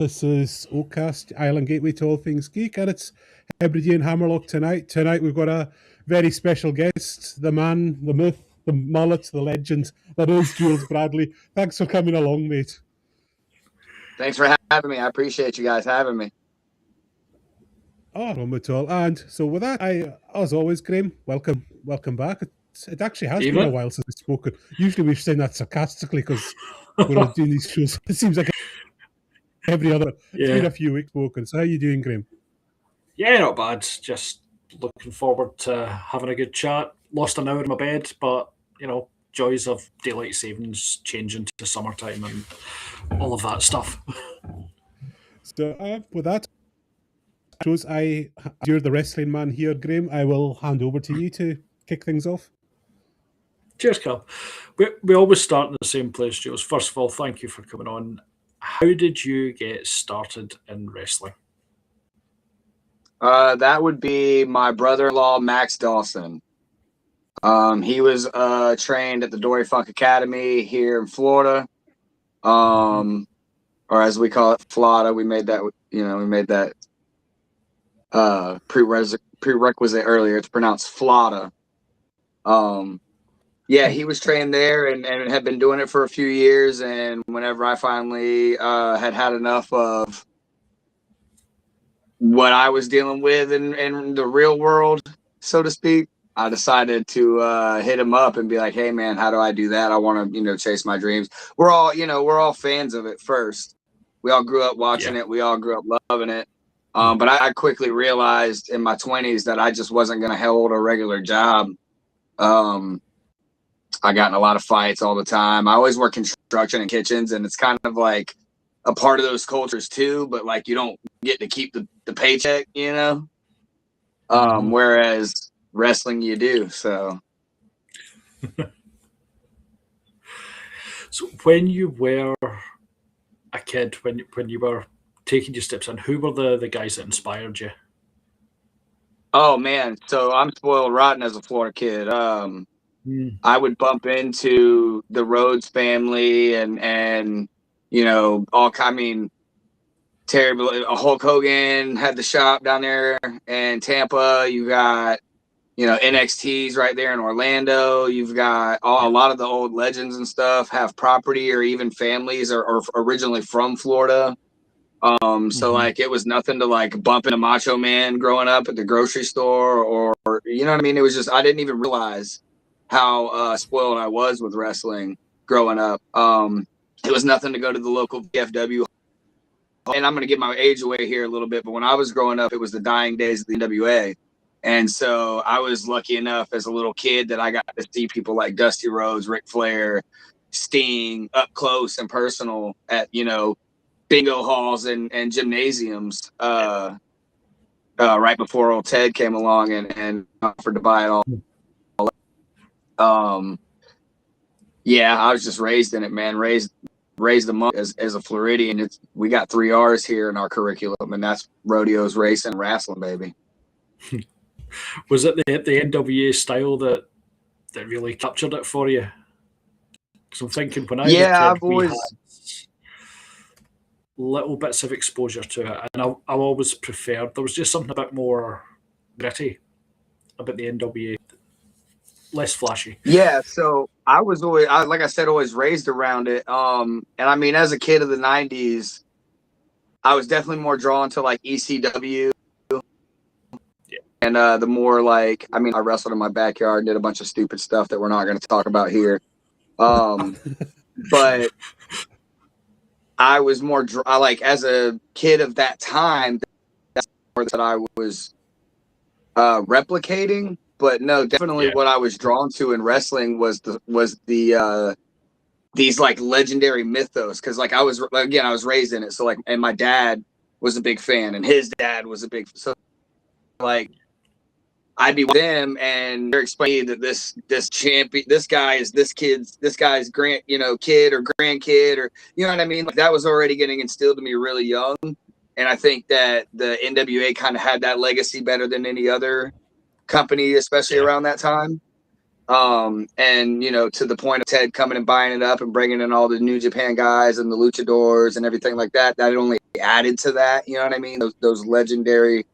This is Oakcast, Island Gateway to all things geek, and it's Hebridean Hammerlock tonight. Tonight we've got a very special guest, the man, the myth, the mullet, the legend, that is Julez Bradley. Thanks for coming along, mate. Thanks for having me. I appreciate you guys having me. Oh, no at all. And so with that, as always, Graham, welcome back. It actually has been a while since we've spoken. Usually we're saying that sarcastically because we're doing these shows. It seems like every other. Yeah. It's been a few weeks spoken. So how are you doing, Graham? Yeah, not bad. Just looking forward to having a good chat. Lost an hour in my bed, but joys of daylight savings changing to summertime and all of that stuff. So with that, you're the wrestling man here, Graham. I will hand over to you to kick things off. Cheers, Cal. We always start in the same place, Jules. First of all, thank you for coming on. How did you get started in wrestling? That would be my brother-in-law, Max Dawson. He was trained at the Dory Funk Academy here in Florida, or as we call it, Florida. We made that prerequisite earlier. It's pronounced Florida. Yeah, he was trained there and had been doing it for a few years. And whenever I finally had enough of what I was dealing with in the real world, so to speak, I decided to hit him up and be like, "Hey, man, how do I do that? I want to, chase my dreams." We're all fans of it first. We all grew up watching it. We all grew up loving it. But I quickly realized in my 20s that I just wasn't going to hold a regular job. I got in a lot of fights all the time. I always work construction and kitchens, and it's kind of like a part of those cultures too, but like you don't get to keep the paycheck, whereas wrestling you do. So when you were a kid, when you were taking your steps in, who were the guys that inspired you? Oh man, so I'm spoiled rotten as a Florida kid. I would bump into the Rhodes family and terrible. Hulk Hogan had the shop down there in Tampa. You got, NXT's right there in Orlando. You've got a lot of the old legends and stuff have property or even families or originally from Florida. So like it was nothing to like bump into Macho Man growing up at the grocery store or you know what I mean? It was just, I didn't even realize how spoiled I was with wrestling growing up. It was nothing to go to the local VFW. And I'm going to give my age away here a little bit, but when I was growing up, it was the dying days of the NWA. And so I was lucky enough as a little kid that I got to see people like Dusty Rhodes, Ric Flair, Sting up close and personal at, bingo halls and gymnasiums right before old Ted came along and offered to buy it all. Yeah, I was just raised in it, man. Raised them up as a Floridian. We got 3 R's here in our curriculum, and that's rodeos, racing, wrestling, baby. Was it the NWA style that really captured it for you? Because I'm thinking when I was a kid, we had little bits of exposure to it, and I always preferred. There was just something a bit more gritty about the NWA. Less flashy. Yeah, so I was always, like I said, always raised around it. And I mean, as a kid of the 90s, I was definitely more drawn to like ECW. Yeah. And the more like, I mean, I wrestled in my backyard, did a bunch of stupid stuff that we're not going to talk about here. But I was more, like as a kid of that time, that's more that I was replicating. But no, definitely what I was drawn to in wrestling was the these like legendary mythos. Cause like I was raised in it. So like, and my dad was a big fan and his dad was a big, so like I'd be with them and they're explaining that this champion, this guy's kid or grandkid, or, you know what I mean? Like that was already getting instilled to me really young. And I think that the NWA kind of had that legacy better than any other company, especially around that time. And to the point of Ted coming and buying it up and bringing in all the New Japan guys and the luchadors and everything like that, that only added to that. You know what I mean? Those legendary,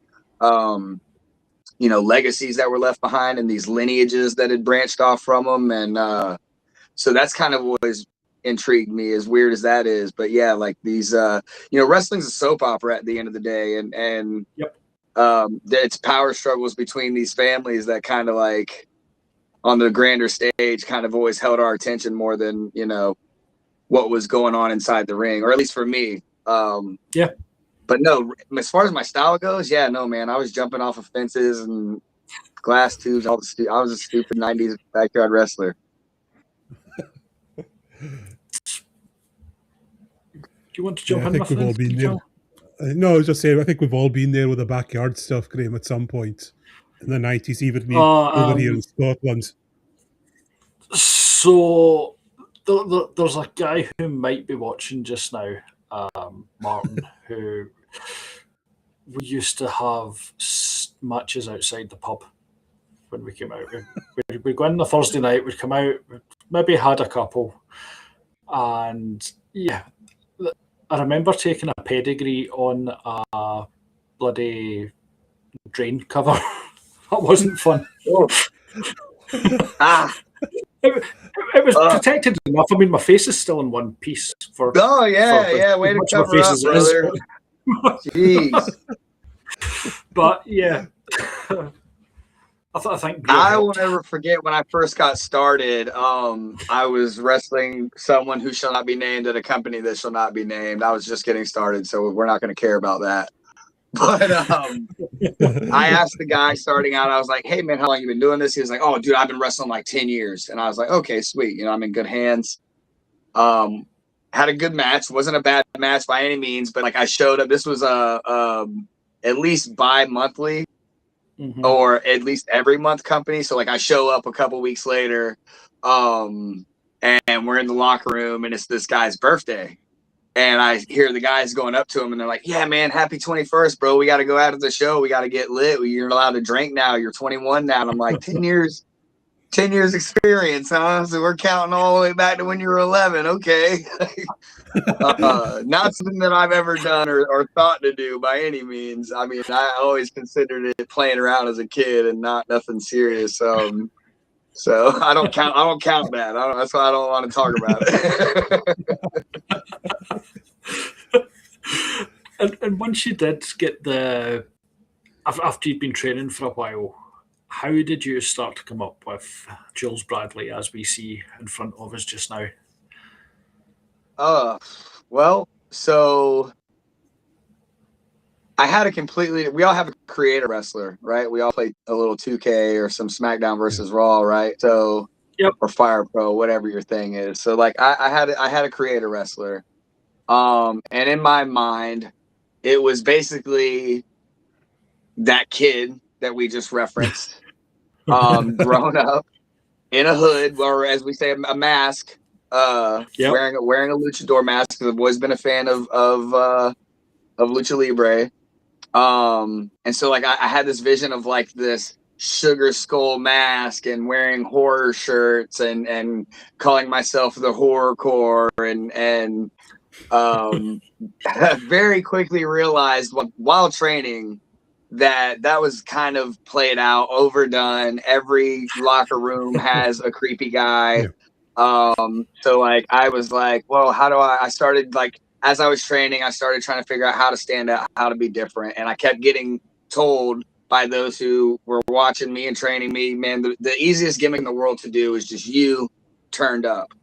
legacies that were left behind, and these lineages that had branched off from them. And so that's kind of always intrigued me, as weird as that is. But yeah, like these, wrestling's a soap opera at the end of the day, and yep. It's power struggles between these families that kind of like on the grander stage kind of always held our attention more than, what was going on inside the ring, or at least for me. Yeah. But no, as far as my style goes, yeah, no, man, I was jumping off of fences and glass tubes. I was a stupid 90s backyard wrestler. Do you want to jump in? I think we've all been there. No, I was just saying, I think we've all been there with the backyard stuff, Graham, at some point in the 90s, even over here in Scotland. So there's a guy who might be watching just now, Martin, who we used to have matches outside the pub when we came out. We'd go in the Thursday night, we'd come out, we'd maybe had a couple, and yeah, I remember taking a pedigree on a bloody drain cover. That wasn't fun. Oh. It was protected enough. I mean, my face is still in one piece. Way to cover up, brother. Jeez. But yeah, I think I will never forget when I first got started. I was wrestling someone who shall not be named at a company that shall not be named. I was just getting started, so we're not going to care about that. But I asked the guy starting out, I was like, hey, man, how long you been doing this? He was like, oh, dude, I've been wrestling like 10 years. And I was like, okay, sweet. I'm in good hands. Had a good match. Wasn't a bad match by any means, but like I showed up. This was at least bi-monthly or at least every month company. So like I show up a couple weeks later and we're in the locker room and it's this guy's birthday. And I hear the guys going up to him and they're like, yeah, man, happy 21st, bro. We got to go out of the show. We got to get lit. You're allowed to drink now. You're 21 now. And I'm like, 10 years experience, huh? So we're counting all the way back to when you were 11. Okay. Not something that I've ever done or thought to do by any means. I mean, I always considered it playing around as a kid and not nothing serious. So I don't count that. That's why I don't want to talk about it. And once you did get after you'd been training for a while, how did you start to come up with Julez Bradley as we see in front of us just now? Well, so I had we all have a creator wrestler, right? We all play a little 2K or some SmackDown versus Raw, right? So, yep. Or Fire Pro, whatever your thing is. So like I had a creator wrestler. And in my mind, it was basically that kid that we just referenced, grown up in a hood, or as we say, a mask, wearing a luchador mask, because I've always been a fan of Lucha Libre. And so like I had this vision of like this sugar skull mask and wearing horror shirts and calling myself the horrorcore and very quickly realized while training that was kind of played out, overdone. Every locker room has a creepy guy. So like I was like, well, how do I started like, as I was training, I started trying to figure out how to stand out, how to be different. And I kept getting told by those who were watching me and training me, man, the easiest gimmick in the world to do is just you turned up.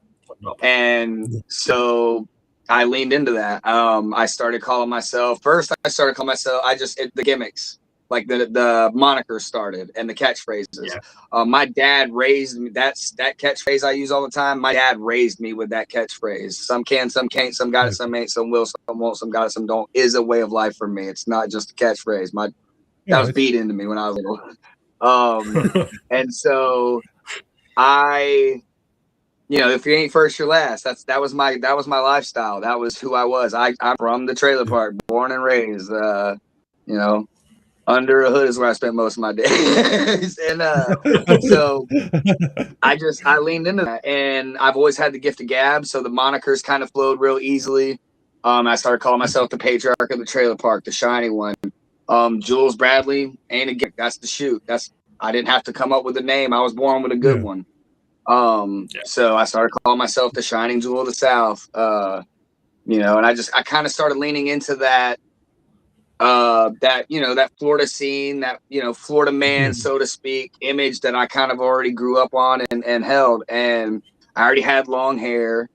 And so I leaned into that. I started calling myself, the gimmicks, like the moniker started and the catchphrases. Yeah. My dad raised me. That catchphrase I use all the time. My dad raised me with that catchphrase. Some can, some can't, some got it, some ain't, some will, some won't, some got it, some don't, is a way of life for me. It's not just a catchphrase. That was beat into me when I was little. And so if you ain't first, you're last. That was my lifestyle. That was who I was. I'm from the trailer park, born and raised. Under a hood is where I spent most of my days. And so I leaned into that. And I've always had the gift of gab, so the monikers kind of flowed real easily. I started calling myself the patriarch of the trailer park, the shiny one. Julez Bradley ain't a gimmick. That's the shoot. I didn't have to come up with a name. I was born with a good one. So I started calling myself the shining jewel of the South. And I kind of started leaning into that that Florida scene, that Florida man, so to speak, image that I kind of already grew up on and held. And I already had long hair.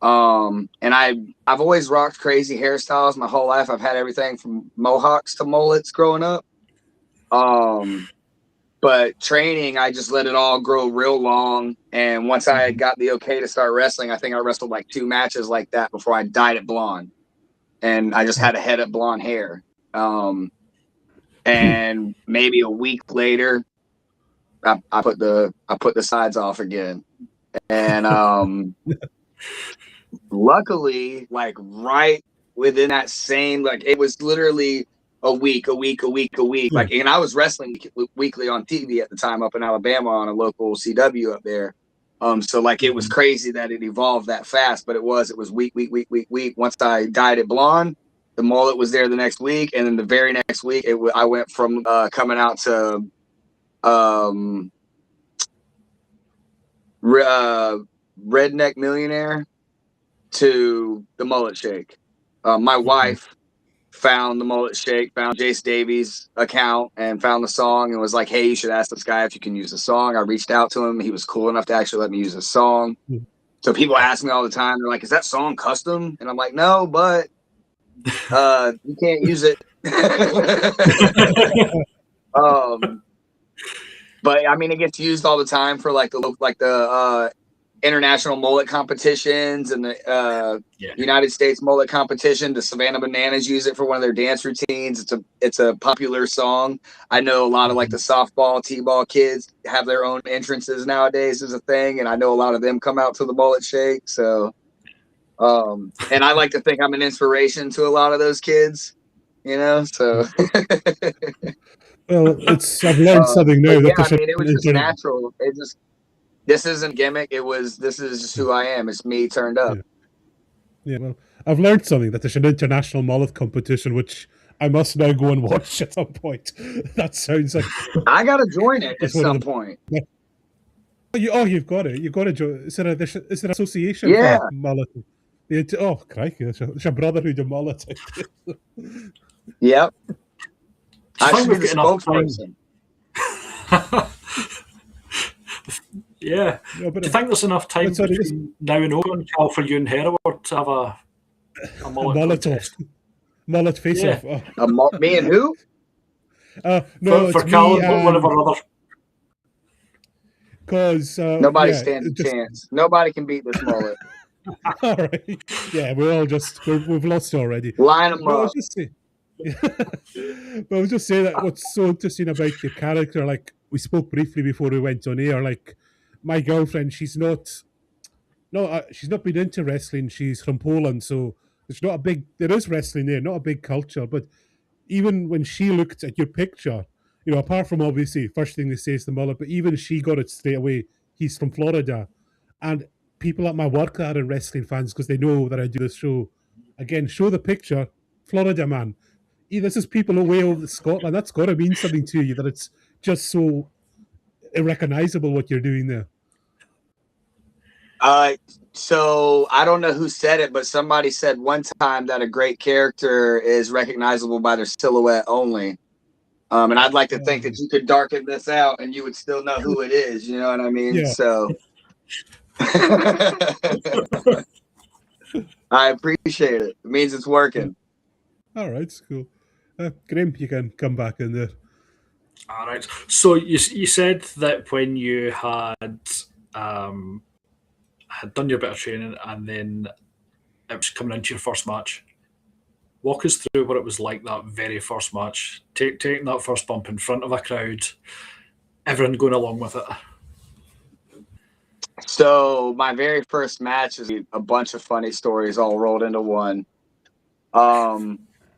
And I've always rocked crazy hairstyles my whole life. I've had everything from mohawks to mullets growing up. But training, I just let it all grow real long. And once I had got the okay to start wrestling, I think I wrestled like 2 matches like that before I dyed it blonde. And I just had a head of blonde hair. And maybe a week later, I put the sides off again. And luckily, like right within that same, like it was literally a week. Like, and I was wrestling weekly on TV at the time up in Alabama on a local CW up there. So like it was crazy that it evolved that fast, but it was week. Once I dyed it blonde, the mullet was there the next week, and then the very next week, I went from coming out to Redneck Millionaire to the Mullet Shake. My wife found the Mullet Shake, found Jace Davies' account, and found the song and was like, hey, you should ask this guy if you can use the song. I reached out to him. He was cool enough to actually let me use the song. So people ask me all the time, they're like, is that song custom? And I'm like, no, but you can't use it. But I mean, it gets used all the time for like the international mullet competitions and the United States mullet competition. The Savannah Bananas use it for one of their dance routines. It's a popular song. I know a lot of like the softball, t-ball kids have their own entrances nowadays as a thing, and I know a lot of them come out to the Mullet Shake. So, and I like to think I'm an inspiration to a lot of those kids, so. Well, I've learned something new. It was just natural. This isn't gimmick. This is just who I am. It's me turned up. Yeah, well, I've learned something, that there's an international mullet competition, which I must now go and watch at some point. That sounds like I gotta join it at some point. You've got it. You've got to join. Is there an association for mullet? Oh, crikey! There's a brotherhood of mullet. Yep. I should be the spokesperson. Yeah. Do you think there's enough time between now and Owen, Cal, for you and Hereward to have a mullet contest? Mullet face-off. Yeah. Me and who? No, for Cal and one of our other. Because nobody stands a chance. Nobody can beat this mullet. All right. Yeah, we've lost already. Line them up. But I was just saying that what's so interesting about your character, like we spoke briefly before we went on air, like my girlfriend, she's not been into wrestling. She's from Poland, so there is wrestling there, not a big culture. But even when she looked at your picture, apart from obviously first thing they say is the mullet, but even she got it straight away. He's from Florida, and people at my work that are wrestling fans, because they know that I do this show. Again, show the picture, Florida man. This is people away over Scotland. That's got to mean something to you, that it's just so irrecognizable what you're doing there. So I don't know who said it, but somebody said one time that a great character is recognizable by their silhouette only. And I'd like to think that you could darken this out and you would still know who it is. You know what I mean? Yeah. So I appreciate it. It means it's working. All right, it's cool. Graham, you can come back in there. All right. So you said that when you had done your bit of training and then it was coming into your first match. Walk us through what it was like that very first match. Taking that first bump in front of a crowd, everyone going along with it. So my very first match is a bunch of funny stories all rolled into one.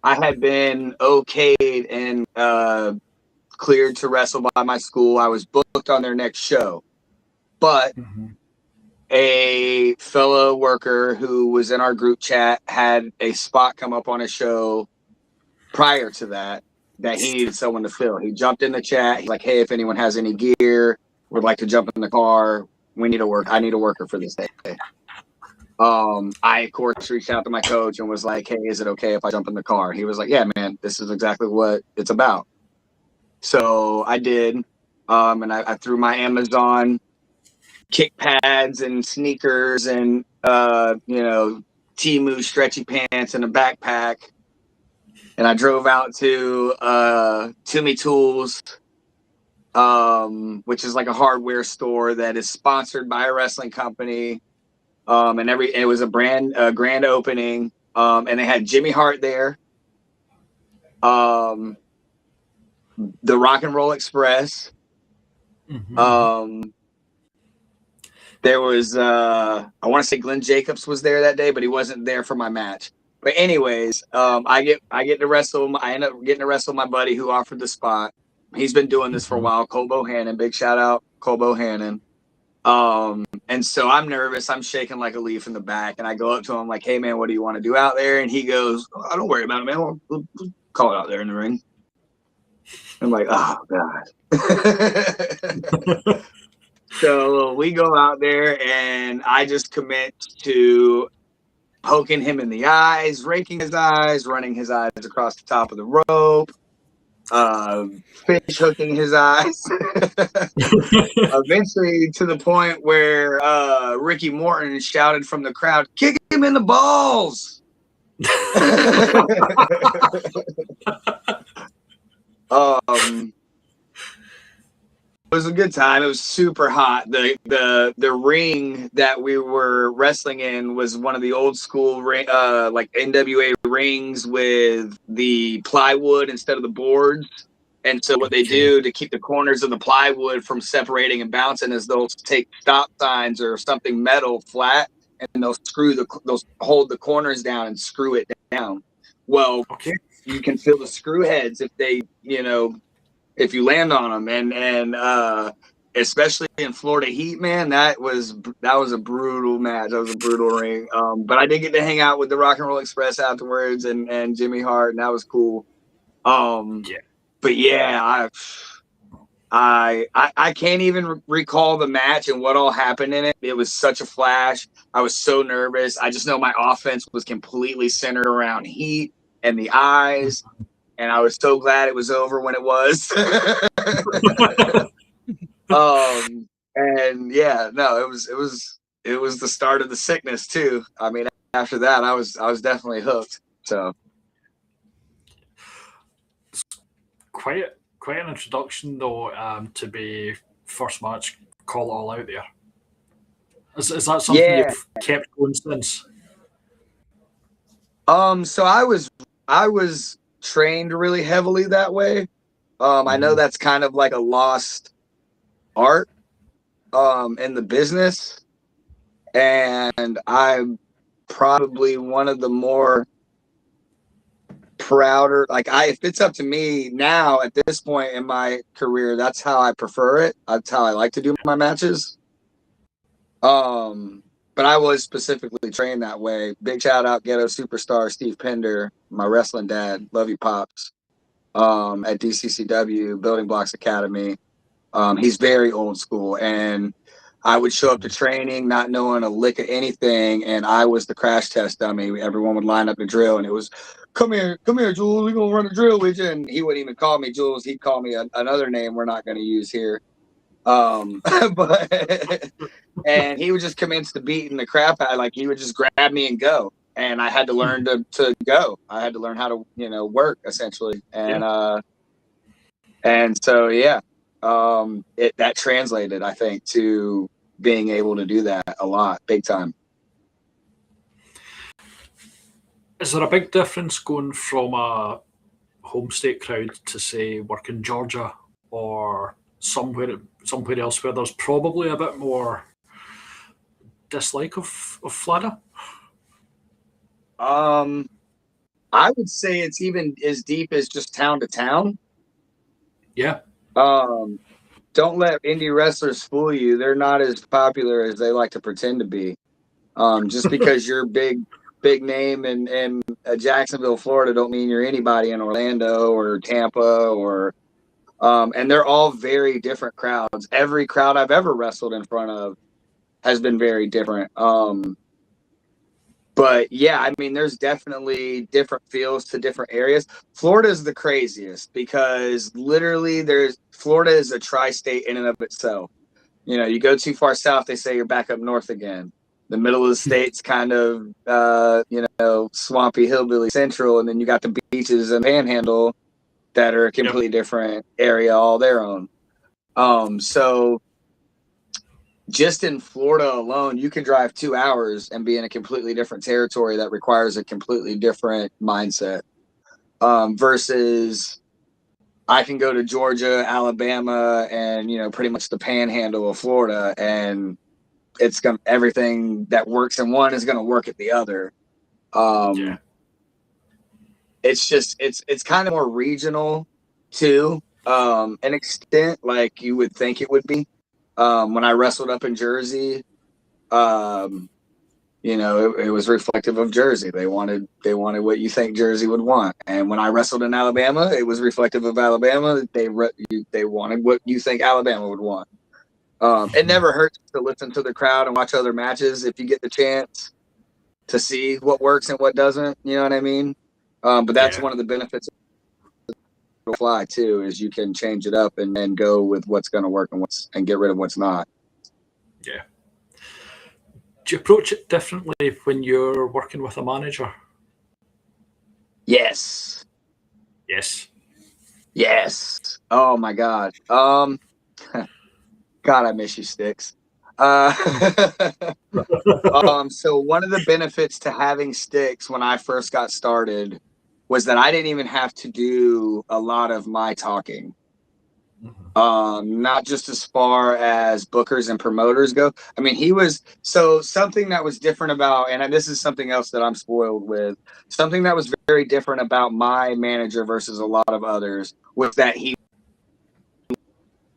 I had been okayed and cleared to wrestle by my school. I was booked on their next show. But a fellow worker who was in our group chat had a spot come up on a show prior to that he needed someone to fill. He jumped in the chat. He's like, hey, if anyone has any gear, would like to jump in the car. I need a worker for this day. I, of course, reached out to my coach and was like, hey, is it okay if I jump in the car? He was like, yeah, man, this is exactly what it's about. So I did. And I threw my Amazon kick pads and sneakers and, Temu stretchy pants and a backpack. And I drove out to Toomey Tools, which is like a hardware store that is sponsored by a wrestling company. And it was a grand opening. And they had Jimmy Hart there. The Rock and Roll Express. Mm-hmm. There was I want to say Glenn Jacobs was there that day, but he wasn't there for my match. But anyways, I get to wrestle. I end up getting to wrestle my buddy who offered the spot. He's been doing this for a while. Cole Bohannon, big shout out, Cole Bohannon. And so I'm nervous. I'm shaking like a leaf in the back, and I go up to him like, "Hey man, what do you want to do out there?" And he goes, "Oh, don't worry about it, man. We'll call it out there in the ring." I'm like, "Oh God." So we go out there, and I just commit to poking him in the eyes, raking his eyes, running his eyes across the top of the rope, fish hooking his eyes. Eventually to the point where Ricky Morton shouted from the crowd, "Kick him in the balls!" It was a good time. It was super hot. The ring that we were wrestling in was one of the old school like NWA rings with the plywood instead of the boards. And so what they do to keep the corners of the plywood from separating and bouncing is they'll take stop signs or something metal flat, and they'll hold the corners down and screw it down. Well, you can feel the screw heads if they, if you land on them, and especially in Florida heat, man, that was a brutal match. That was a brutal ring. But I did get to hang out with the Rock and Roll Express afterwards, and Jimmy Hart, and that was cool. But yeah, I can't even recall the match and what all happened in it. It was such a flash. I was so nervous. I just know my offense was completely centered around heat and the eyes. And I was so glad it was over when it was. And yeah, no, it was the start of the sickness too. I mean, after that, I was definitely hooked. So quite an introduction though, to be first match, call it all out there. Is that something you've kept going since? So I was trained really heavily that way. I know that's kind of like a lost art in the business, and I'm probably one of the more prouder, if it's up to me now at this point in my career, that's how I prefer it. That's how I like to do my matches. But I was specifically trained that way. Big shout out ghetto superstar Steve Pender, my wrestling dad. Love you, Pops. At DCCW, Building Blocks Academy. He's very old school, and I would show up to training not knowing a lick of anything, and I was the crash test dummy. Everyone would line up to drill, and it was, come here, Jules, we're going to run a drill with you. And he wouldn't even call me Jules. He'd call me another name we're not going to use here. And he would just commence to beating the crap out. Like, he would just grab me and go. And I had to learn to go. I had to learn how to, work essentially. And so, that translated, I think, to being able to do that a lot, big time. Is there a big difference going from a home state crowd to, say, work in Georgia or somewhere else where there's probably a bit more dislike of Florida? I would say it's even as deep as just town to town. Yeah. don't let indie wrestlers fool you. They're not as popular as they like to pretend to be. Just because you're big name in Jacksonville, Florida, don't mean you're anybody in Orlando or Tampa or and they're all very different crowds. Every crowd I've ever wrestled in front of has been very different. But yeah, I mean, there's definitely different feels to different areas. Florida is the craziest because literally Florida is a tri-state in and of itself. You know, you go too far south, they say you're back up north again. The middle of the state's kind of, swampy, hillbilly central. And then you got the beaches and Panhandle that are a completely different area all their own. So just in Florida alone, you can drive 2 hours and be in a completely different territory that requires a completely different mindset. Versus I can go to Georgia, Alabama, and, pretty much the panhandle of Florida, and everything that works in one is going to work at the other. It's just, it's kind of more regional to an extent, like you would think it would be. When I wrestled up in Jersey, it was reflective of Jersey. They wanted what you think Jersey would want. And when I wrestled in Alabama, it was reflective of Alabama. They wanted what you think Alabama would want. It never hurts to listen to the crowd and watch other matches if you get the chance to see what works and what doesn't. You know what I mean? But that's one of the benefits of fly too, is you can change it up and then go with what's going to work and get rid of what's not. Yeah. Do you approach it differently when you're working with a manager? Yes. Oh my God. God, I miss you, Sticks. So one of the benefits to having Sticks when I first got started was that I didn't even have to do a lot of my talking. Not just as far as bookers and promoters go. I mean, something that was different about, and this is something else that I'm spoiled with, something that was very different about my manager versus a lot of others was that he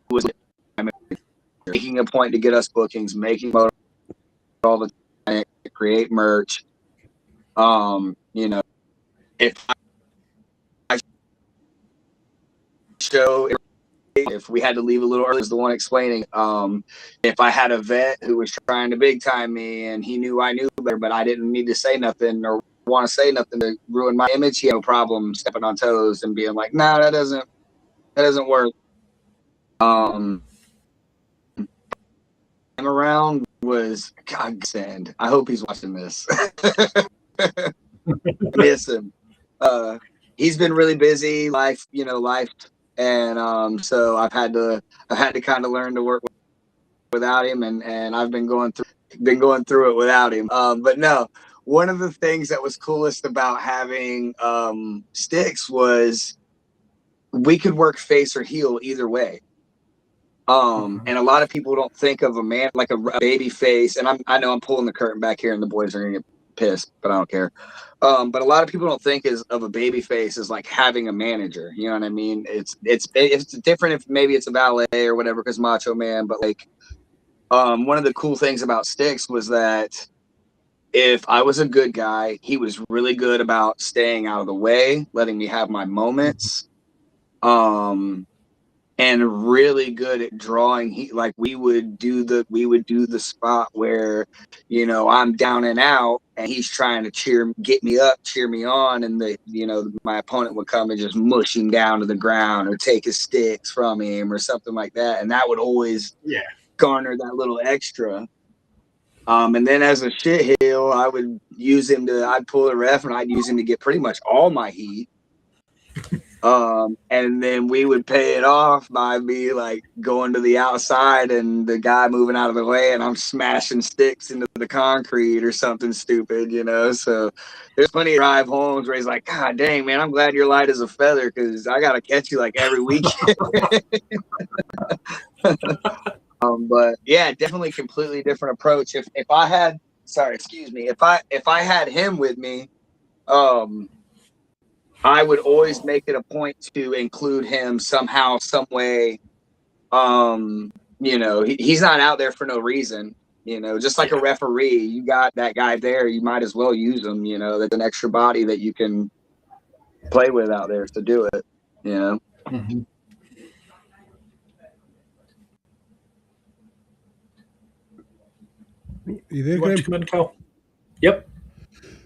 was making a point to get us bookings, making all the time, create merch. If I show, if we had to leave a little early, was the one explaining. If I had a vet who was trying to big time me and he knew I knew better, but I didn't need to say nothing or want to say nothing to ruin my image, he had no problem stepping on toes and being like, "No, that doesn't work." Around was godsend. I hope he's watching this. Miss him. He's been really busy, life, and so I've had to kind of learn to work without him, and I've been going through it without him. But no, one of the things that was coolest about having Sticks was we could work face or heel either way. And a lot of people don't think of a man like a baby face, and I know I'm pulling the curtain back here and the boys are gonna get pissed, but I don't care. But a lot of people don't think of a baby face as like having a manager. You know what I mean? It's different if maybe it's a valet or whatever because Macho Man, but like one of the cool things about Sticks was that if I was a good guy, he was really good about staying out of the way, letting me have my moments. And really good at drawing. We would do the spot where, I'm down and out and he's trying to get me up, cheer me on. And my opponent would come and just mush him down to the ground or take his sticks from him or something like that. And that would always garner that little extra. And then as a shit heel, I would use him I'd pull a ref and I'd use him to get pretty much all my heat. And then we would pay it off by me like going to the outside and the guy moving out of the way and I'm smashing sticks into the concrete or something stupid, So there's plenty of drive homes where he's like, "God dang, man, I'm glad you're light as a feather because I got to catch you like every weekend." But yeah, definitely completely different approach. If I had him with me, I would always make it a point to include him somehow, some way, You know, he's not out there for no reason. You know, just like a referee, you got that guy there, you might as well use him. You know, that's an extra body that you can play with out there to do it. You know. Mm-hmm. You there, You want Graham? to come in, Cal? Yep.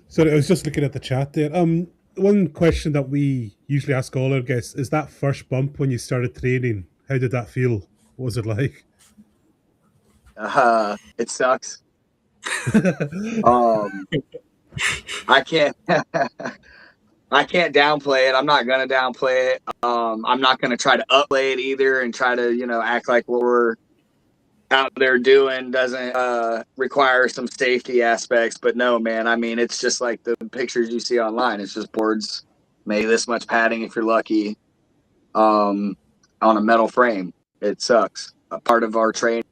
So I was just looking at the chat there. One question that we usually ask all our guests is that first bump when you started training. How did that feel? What was it like? It sucks. I can't I can't downplay it. I'm not gonna downplay it. I'm not gonna try to upplay it either and try to, you know, act like what we're out there doing doesn't require some safety aspects. But no, man, I mean, it's just like the pictures you see online. It's just boards, maybe this much padding if you're lucky, on a metal frame. It sucks. A part of our training,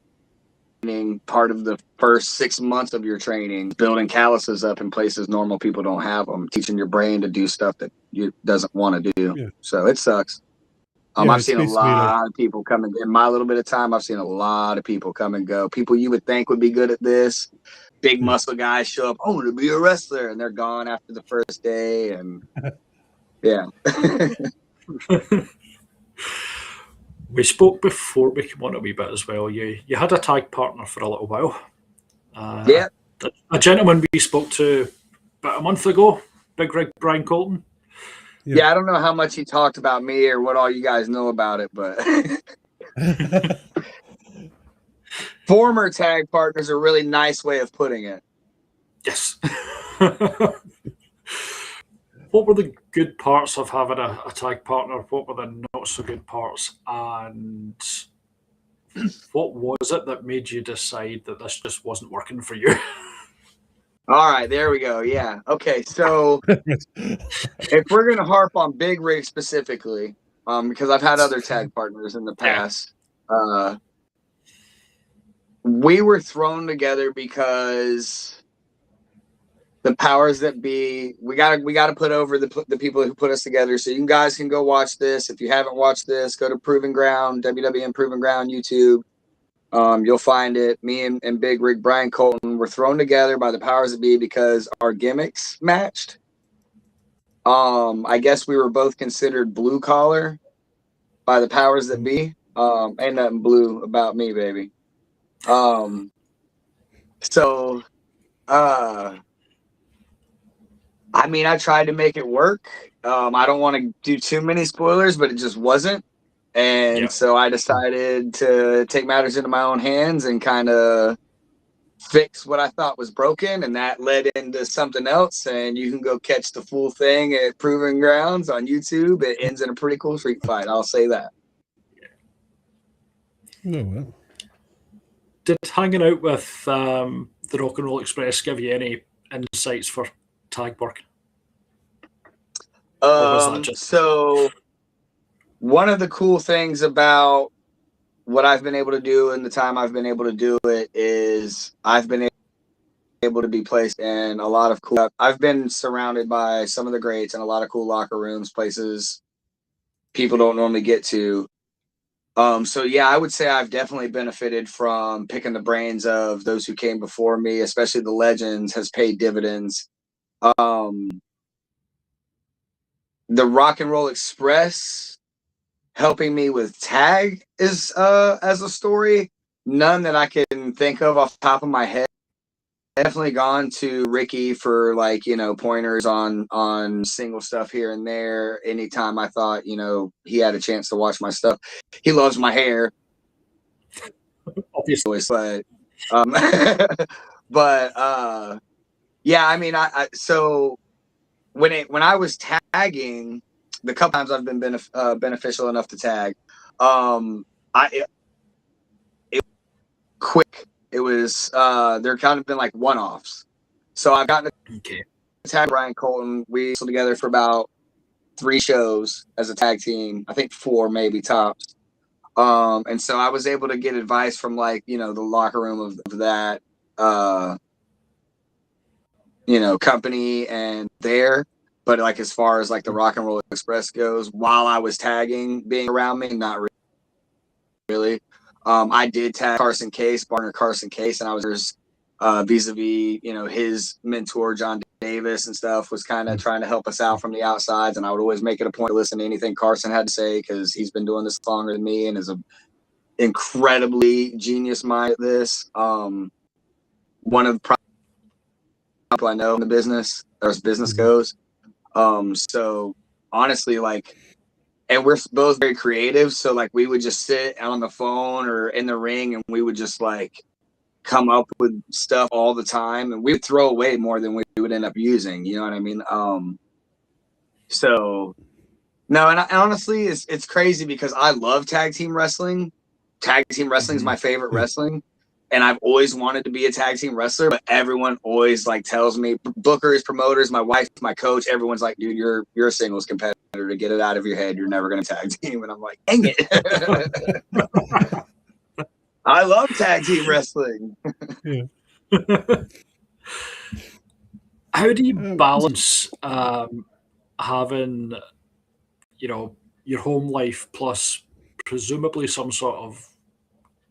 part of the first 6 months of your training, building calluses up in places normal people don't have them, teaching your brain to do stuff that you doesn't want to do. Yeah. So it sucks. I've seen a lot of people come and in my little bit of time. I've seen a lot of people come and go. People you would think would be good at this, big muscle guys show up. I want to be a wrestler, and they're gone after the first day. And yeah. We spoke before we came on a wee bit as well. You had a tag partner for a little while. Yeah. A gentleman we spoke to about a month ago, Big Rig Brian Colton. Yeah, I don't know how much he talked about me or what all you guys know about it, but former tag partner is a really nice way of putting it. Yes. What were the good parts of having a tag partner? What were the not so good parts? And what was it that made you decide that this just wasn't working for you? All right, there we go. Yeah. Okay. So if we're going to harp on Big Rig specifically, because I've had other tag partners in the past, we were thrown together because the powers that be, we got to put over the people who put us together. So you guys can go watch this. If you haven't watched this, go to Proven Ground, WWN Proven Ground YouTube. You'll find it. Me and Big Rig Brian Colton were thrown together by the powers that be because our gimmicks matched. I guess we were both considered blue collar by the powers that be. Ain't nothing blue about me, baby. I mean, I tried to make it work. I don't want to do too many spoilers, but it just wasn't. And so I decided to take matters into my own hands and kind of fix what I thought was broken. And that led into something else. And you can go catch the full thing at Proven Grounds on YouTube. It ends in a pretty cool street fight. I'll say that. Oh, well. Did hanging out with the Rock and Roll Express give you any insights for tag work? So one of the cool things about what I've been able to do in the time I've been able to do it is I've been able to be placed in a lot of cool. I've been surrounded by some of the greats and a lot of cool locker rooms, places people don't normally get to. So yeah, I would say I've definitely benefited from picking the brains of those who came before me, especially the legends, has paid dividends. The Rock and Roll Express helping me with tag is as a story, none that I can think of off the top of my head. Definitely gone to Ricky for, like, you know, pointers on single stuff here and there anytime I thought, you know, he had a chance to watch my stuff. He loves my hair, obviously, but yeah, I mean, so when I was tagging, the couple times I've been beneficial enough to tag, it quick. It was there kind of been like one-offs. So I've gotten to tag Brian Colton. We wrestled together for about 3 shows as a tag team. I think 4 maybe tops. And so I was able to get advice from, like, you know, the locker room of that you know, company and there. But like as far as like the Rock and Roll Express goes, while I was tagging, being around me, not really. I did tag Carson Case, partner Carson Case, and I was vis-a-vis, you know, his mentor John Davis and stuff was kind of trying to help us out from the outsides, and I would always make it a point to listen to anything Carson had to say because he's been doing this longer than me and is a incredibly genius mind at this. One of the people I know in the business as business goes. So honestly, like, and we're both very creative, so like we would just sit on the phone or in the ring and we would just like come up with stuff all the time, and we would throw away more than we would end up using, you know what I mean? So no, and honestly it's crazy because I love tag team wrestling. Tag team wrestling is my favorite wrestling, and I've always wanted to be a tag team wrestler, but everyone always like tells me, bookers, promoters, my wife, my coach, everyone's like, dude, you're a singles competitor, to get it out of your head, you're never gonna tag team. And I'm like, dang it. I love tag team wrestling. How do you balance having, you know, your home life plus presumably some sort of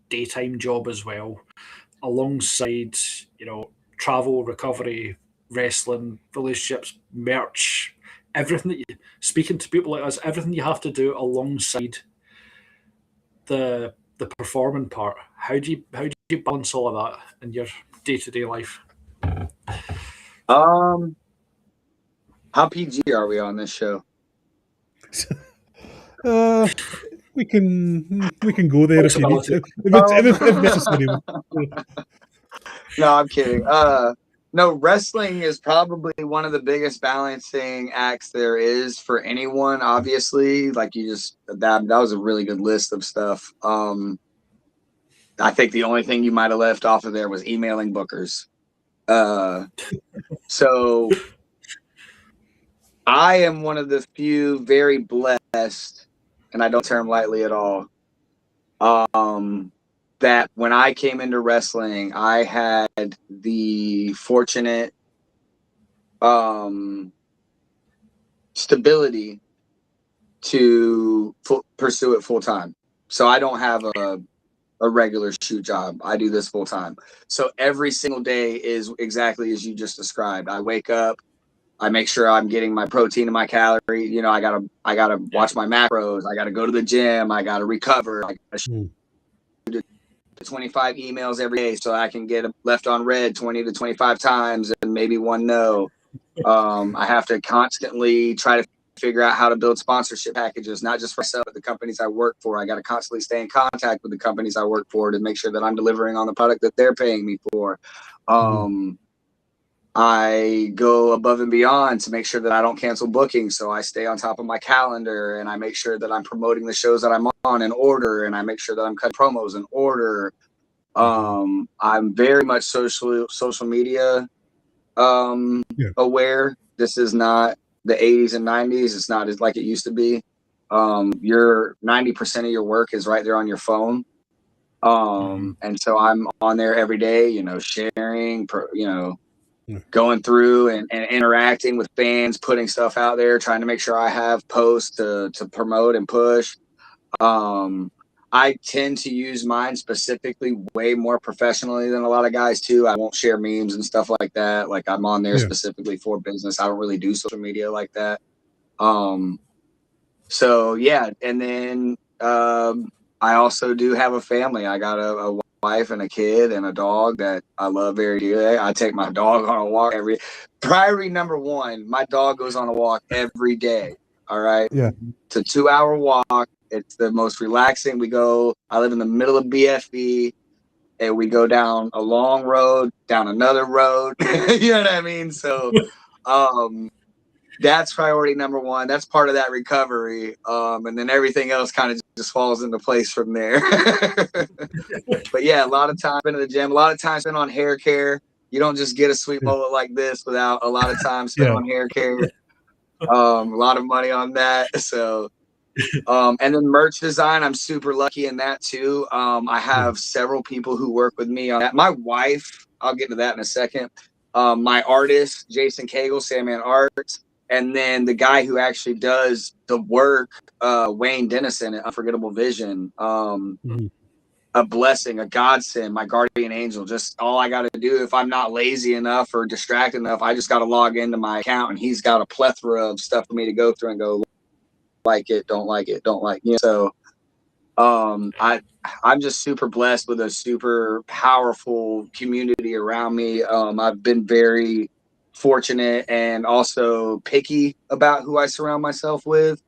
daytime job as well, alongside, you know, travel, recovery, wrestling, relationships, merch, everything that you, speaking to people like us, everything you have to do alongside the performing part? How do you balance all of that in your day-to-day life? How PG are we on this show? We can go there if you need to. If necessary. No, I'm kidding. No, wrestling is probably one of the biggest balancing acts there is for anyone, obviously. Like you just that was a really good list of stuff. I think the only thing you might have left off of there was emailing bookers. So I am one of the few very blessed, and I don't term lightly at all, that when I came into wrestling, I had the fortunate stability to pursue it full time. So I don't have a regular shoot job. I do this full time. So every single day is exactly as you just described. I wake up, I make sure I'm getting my protein and my calorie. You know, I gotta watch my macros. I gotta go to the gym. I gotta recover. I gotta shoot 25 emails every day so I can get left on red 20 to 25 times and maybe one no. I have to constantly try to figure out how to build sponsorship packages, not just for myself, but the companies I work for. I got to constantly stay in contact with the companies I work for to make sure that I'm delivering on the product that they're paying me for. I go above and beyond to make sure that I don't cancel bookings. So I stay on top of my calendar and I make sure that I'm promoting the shows that I'm on in order, and I make sure that I'm cutting promos in order. I'm very much social media aware. This is not the 80s and 90s. It's not as like it used to be. Your 90% of your work is right there on your phone. And so I'm on there every day, you know, sharing, going through and interacting with fans, putting stuff out there, trying to make sure I have posts to promote and push. I tend to use mine specifically way more professionally than a lot of guys too. I won't share memes and stuff like that. Like I'm on there specifically for business. I don't really do social media like that. So yeah. And then, I also do have a family. I got a wife and a kid and a dog that I love very dearly. I take my dog on a walk priority number one. My dog goes on a walk every day. All right. Yeah. It's a 2-hour walk. It's the most relaxing. I live in the middle of BFE, and we go down a long road, down another road. You know what I mean? So, that's priority number one. That's part of that recovery. And then everything else kind of just falls into place from there. But yeah, a lot of time in the gym, a lot of time spent on hair care. You don't just get a sweet mullet like this without a lot of time spent on hair care. A lot of money on that. So, and then merch design, I'm super lucky in that too. I have several people who work with me on that. My wife, I'll get to that in a second. My artist, Jason Cagle, Sandman Arts. And then the guy who actually does the work, Wayne Dennison at Unforgettable Vision. a blessing, a godsend, my guardian angel. Just all I got to do, if I'm not lazy enough or distracted enough, I just got to log into my account, and he's got a plethora of stuff for me to go through and go, like it, don't like it, don't like, you know. So I'm just super blessed with a super powerful community around me. I've been very fortunate and also picky about who I surround myself with.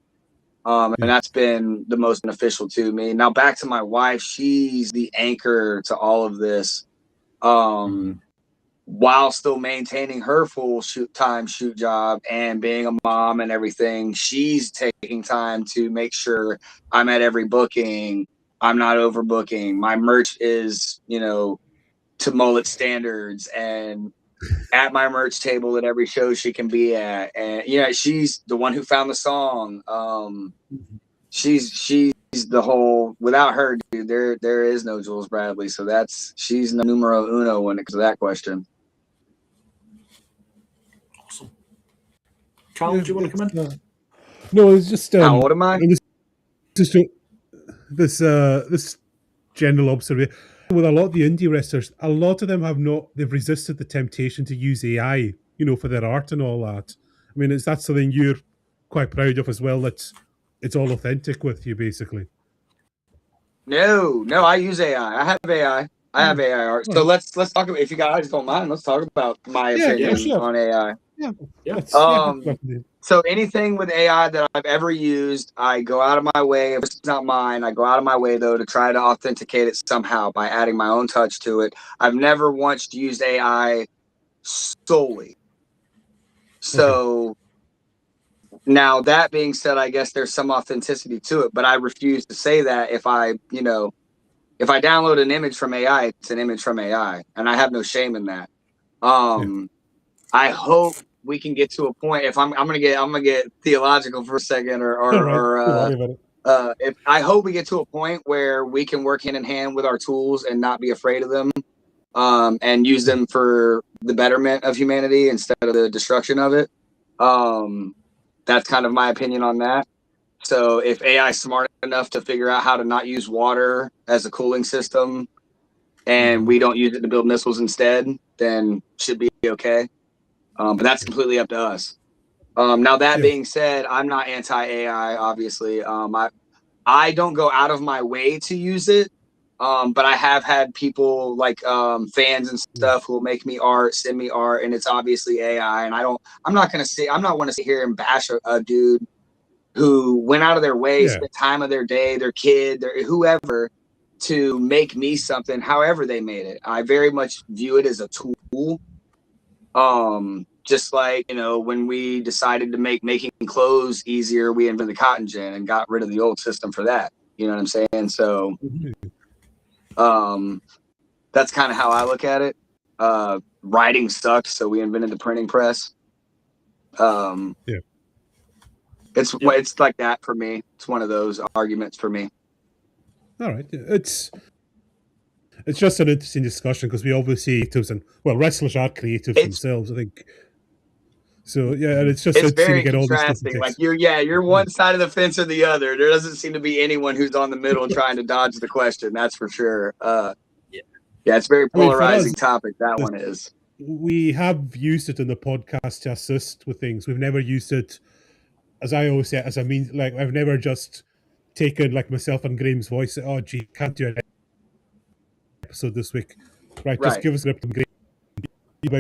And that's been the most beneficial to me. Now back to my wife, she's the anchor to all of this. While still maintaining her full shoot job and being a mom and everything, she's taking time to make sure I'm at every booking. I'm not overbooking. My merch is, you know, to Mullet standards and at my merch table at every show she can be at. And, you know, she's the one who found the song. She's the whole, without her, dude, there is no Julez Bradley. So she's numero uno when it comes to that question. Awesome. Carl, do you want to come in? No, it's just how old am I? This general observation with a lot of the indie wrestlers, a lot of them they've resisted the temptation to use AI, you know, for their art and all that. I mean, is that something you're quite proud of as well? That it's all authentic with you, basically. No, I use AI. I have AI. I have AI art. So let's talk about, if you guys don't mind, let's talk about my opinion on AI. So anything with AI that I've ever used, I go out of my way. If it's not mine, I go out of my way though to try to authenticate it somehow by adding my own touch to it. I've never once used AI solely. So now that being said, I guess there's some authenticity to it, but I refuse to say that if I download an image from AI, it's an image from AI, and I have no shame in that. I hope we can get to a point. If I'm gonna get theological for a second, if I hope we get to a point where we can work hand in hand with our tools and not be afraid of them, and use them for the betterment of humanity instead of the destruction of it. That's kind of my opinion on that. So if AI is smart enough to figure out how to not use water as a cooling system, and we don't use it to build missiles instead, then should be okay. But that's completely up to us. Now that being said, I'm not anti-AI, obviously. I don't go out of my way to use it. But I have had people like fans and stuff who will make me art, send me art, and it's obviously AI. And I'm not want to sit here and bash a dude who went out of their way, spent time of their day, their kid, whoever, to make me something, however they made it. I very much view it as a tool. Just like, you know, when we decided to make making clothes easier, we invented the cotton gin and got rid of the old system for that. You know what I'm saying? So that's kind of how I look at it. Writing sucked, so we invented the printing press. It's like that for me. It's one of those arguments for me. All right, it's just an interesting discussion because we obviously creatives and wrestlers are creatives themselves, I think. So yeah, and it's very contrasting. Like you're one side of the fence or the other. There doesn't seem to be anyone who's on the middle trying to dodge the question. That's for sure. It's a very polarizing topic. That one is. We have used it in the podcast to assist with things. We've never used it, as I always say, as a means. Like I've never just taken like myself and Graham's voice. Oh, gee, can't do an episode this week, right? Just give us a script about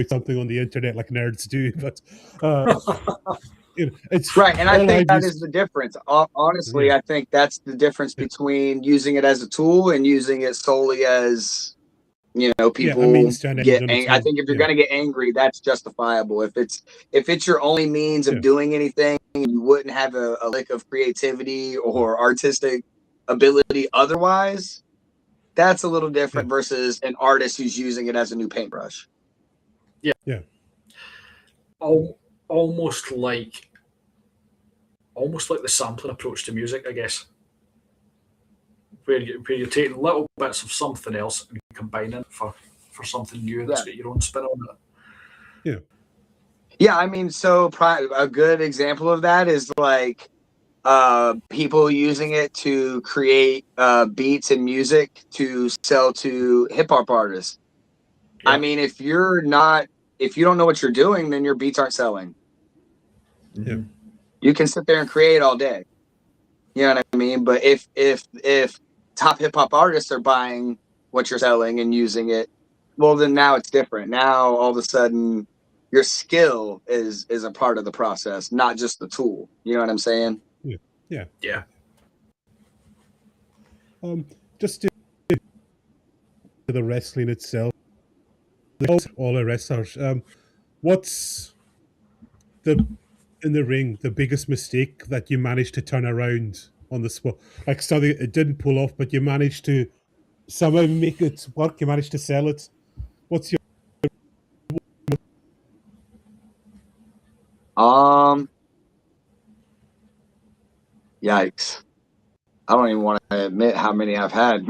something on the internet like nerds do, but it's right. And I think that is the difference. Honestly, I think that's the difference between using it as a tool and using it solely as, you know, people get angry. I think if you're going to get angry, that's justifiable. If it's your only means of doing anything, you wouldn't have a lick of creativity or artistic ability otherwise. That's a little different versus an artist who's using it as a new paintbrush. Yeah. Almost like the sampling approach to music, I guess, where you're taking little bits of something else and combining it for something new that's got your own spin on it. Yeah, I mean, so a good example of that is like people using it to create beats and music to sell to hip hop artists. Yeah. I mean, if you don't know what you're doing, then your beats aren't selling. Yeah. You can sit there and create all day. You know what I mean? But if top hip hop artists are buying what you're selling and using it, well, then now it's different. Now all of a sudden your skill is a part of the process, not just the tool. You know what I'm saying? Yeah. Yeah. Just to the wrestling itself, all the wrestlers. What's in the ring the biggest mistake that you managed to turn around on the spot? Like something it didn't pull off, but you managed to somehow make it work. You managed to sell it. What's your Yikes. I don't even want to admit how many I've had.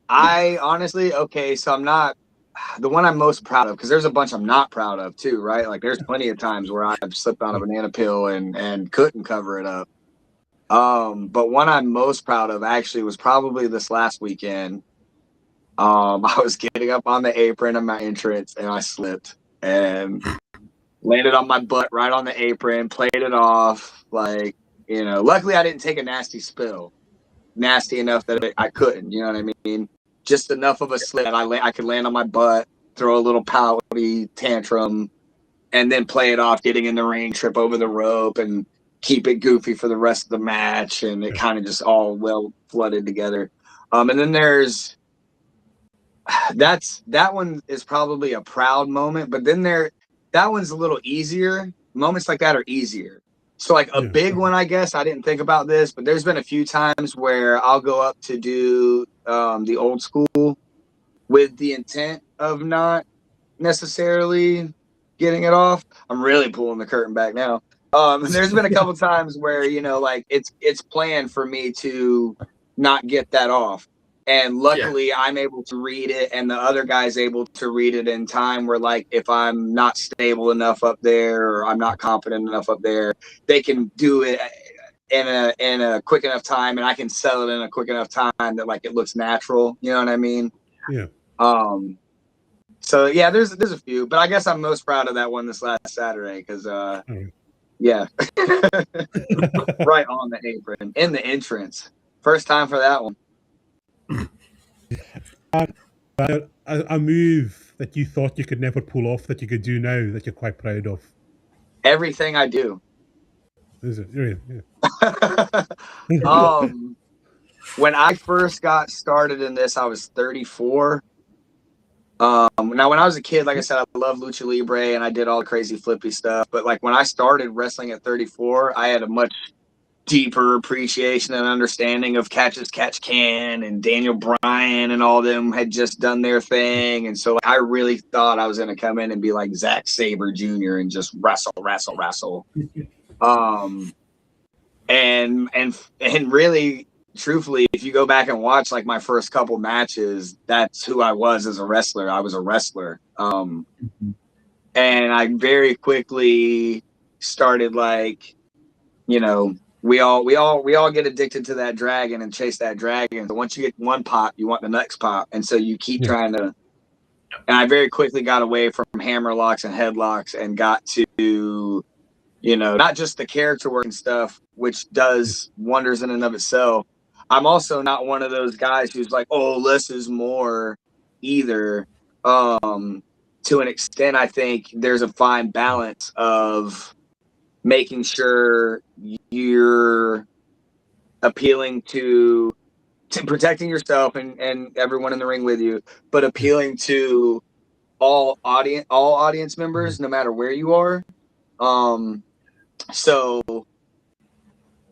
I honestly, okay, so I'm not the one I'm most proud of, because there's a bunch I'm not proud of too, right? Like there's plenty of times where I've slipped on a banana peel and couldn't cover it up. But one I'm most proud of actually was probably this last weekend. I was getting up on the apron of my entrance and I slipped and landed on my butt right on the apron, played it off. Like, luckily I didn't take a nasty spill. Nasty enough that I couldn't, you know what I mean? Just enough of a slip that I could land on my butt, throw a little pouty tantrum, and then play it off, getting in the ring, trip over the rope, and keep it goofy for the rest of the match. And it kind of just all well flooded together. And then there's that one is probably a proud moment, but then that one's a little easier. Moments like that are easier. So like a big one, I guess I didn't think about this, but there's been a few times where I'll go up to do the old school with the intent of not necessarily getting it off. I'm really pulling the curtain back now. There's been a couple times where, like it's planned for me to not get that off. And luckily I'm able to read it and the other guy's able to read it in time where, like, if I'm not stable enough up there or I'm not confident enough up there, they can do it in a quick enough time and I can sell it in a quick enough time that, like, it looks natural. You know what I mean? Yeah. So yeah, there's a few, but I guess I'm most proud of that one this last Saturday because yeah. Right on the apron in the entrance. First time for that one. A move that you thought you could never pull off that you could do now that you're quite proud of? Everything I do. Is it? Yeah. When I first got started in this, I was 34. Now when I was a kid, like I said, I loved Lucha Libre and I did all the crazy flippy stuff. But like when I started wrestling at 34, I had a much deeper appreciation and understanding of Catch as Catch Can, and Daniel Bryan and all them had just done their thing. And so, like, I really thought I was going to come in and be like Zack Sabre Jr. and just wrestle. And really, truthfully, if you go back and watch like my first couple matches, that's who I was as a wrestler. I was a wrestler. And I very quickly started, like, we all get addicted to that dragon and chase that dragon. But once you get one pop, you want the next pop. And so you keep trying to, and I very quickly got away from hammerlocks and headlocks and got to, not just the character work and stuff, which does wonders in and of itself. I'm also not one of those guys who's like, oh, less is more either. To an extent, I think there's a fine balance of making sure you're appealing to protecting yourself and everyone in the ring with you, but appealing to all audience members, no matter where you are. So,